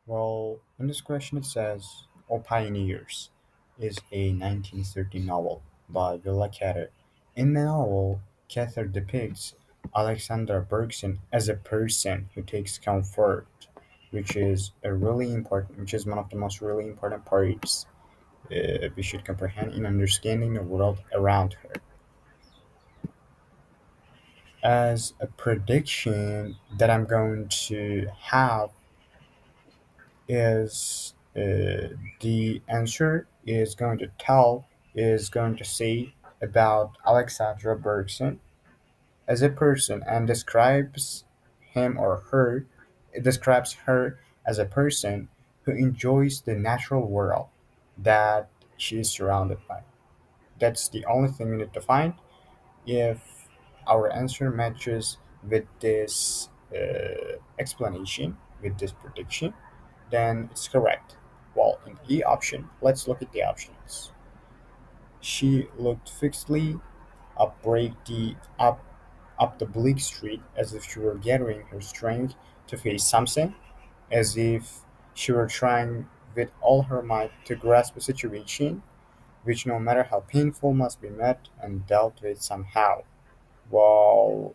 Well, in this question it says, "O Pioneers" is a 1930 novel by Villa Cather. In the novel, Cather depicts Alexandra Bergson as a person who takes comfort, which is one of the most really important parts we should comprehend in understanding the world around her. As a prediction that I'm going to have is the answer is going to say about Alexandra Bergson as a person and him or her it describes her as a person who enjoys the natural world that she is surrounded by. That's the only thing we need to find. If our answer matches with this explanation, with this prediction, then it's correct. Well, in E option, let's look at the options. She looked fixedly up the bleak street as if she were gathering her strength to face something, as if she were trying with all her might to grasp a situation which, no matter how painful, must be met and dealt with somehow. While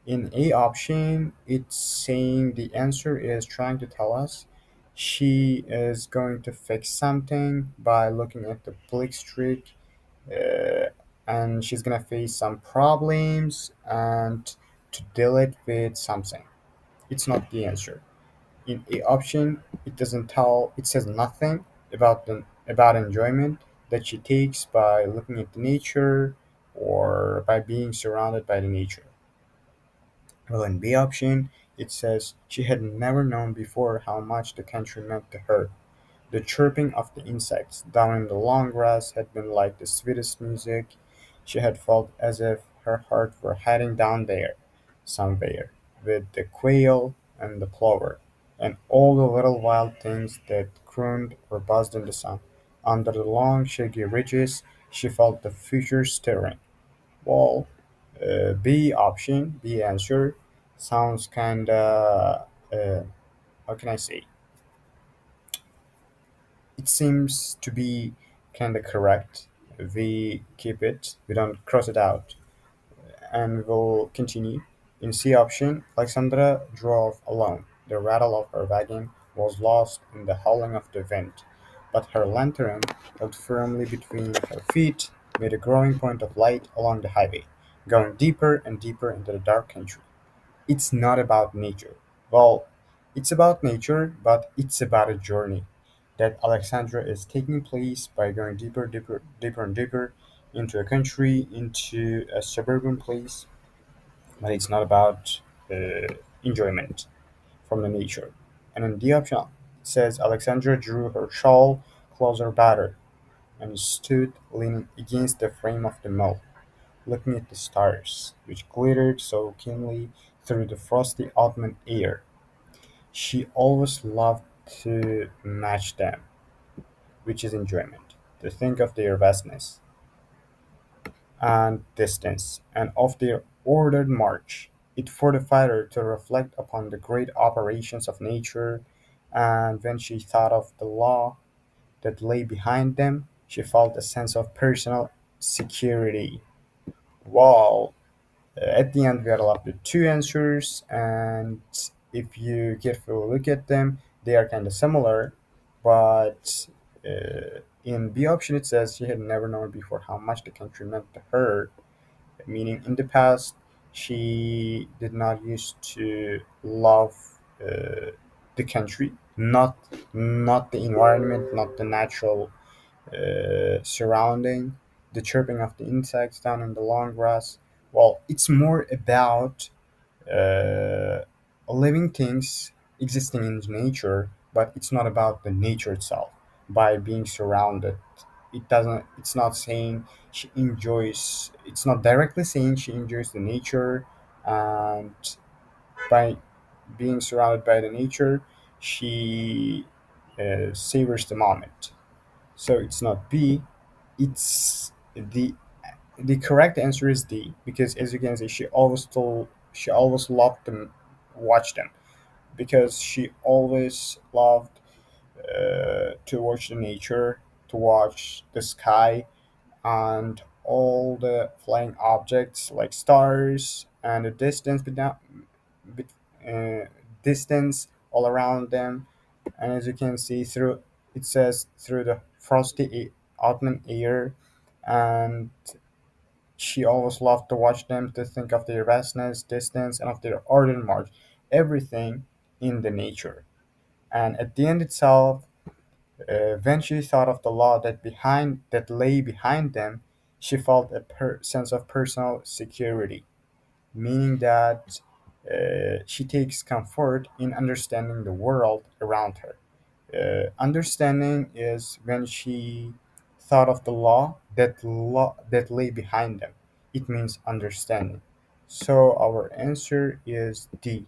in A option, it's saying the answer is trying to tell us she is going to fix something by looking at the bleak streak, uh, and she's gonna face some problems and to deal it with something. It's not the answer. In A option, it says nothing about enjoyment that she takes by looking at the nature or by being surrounded by the nature. Well, in B option, it says she had never known before how much the country meant to her. The chirping of the insects down in the long grass had been like the sweetest music. She had felt as if her heart were heading down there, somewhere, with the quail and the plover, and all the little wild things that crooned or buzzed in the sun. Under the long, shaggy ridges, she felt the future stirring. Well, B answer, sounds kinda, how can I say? It seems to be kinda correct. We keep it, we don't cross it out, and we'll continue. In C option, Alexandra drove alone. The rattle of her wagon was lost in the howling of the wind, but her lantern, held firmly between her feet, made a growing point of light along the highway, going deeper and deeper into the dark country. It's not about nature. Well, it's about nature, but it's about a journey that Alexandra is taking place by going deeper, deeper, deeper, and deeper into a country, into a suburban place. But it's not about enjoyment from the nature. And in the option, it says Alexandra drew her shawl closer about her and stood leaning against the frame of the mill, looking at the stars, which glittered so keenly through the frosty autumn air. She always loved to match them, which is enjoyment, to think of their vastness and distance, and of their ordered march. It fortified her to reflect upon the great operations of nature, and when she thought of the law that lay behind them, she felt a sense of personal security. While at the end, we are left with two answers, and if you carefully look at them, they are kind of similar. But in B option, it says she had never known before how much the country meant to her, meaning in the past, she did not used to love the country, not the environment, not the natural surrounding, the chirping of the insects down in the long grass. Well, it's more about uh, living things existing in nature, but it's not about the nature itself. By being surrounded, it's not saying she enjoys. It's not directly saying she enjoys the nature, and by being surrounded by the nature, she savors the moment. So it's not B. It's the correct answer is D, because as you can see, she always loved them, watch them. because she always loved to watch the nature, to watch the sky and all the flying objects like stars and the bet- uh, distance all around them. And as you can see through, it says through the frosty autumn air, and she always loved to watch them, to think of their vastness, distance, and of their order march, everything in the nature. And at the end itself, when she thought of the law that lay behind them, she felt a sense of personal security, meaning that she takes comfort in understanding the world around her. Understanding is when she thought of the law that lay behind them. It means understanding. So our answer is D.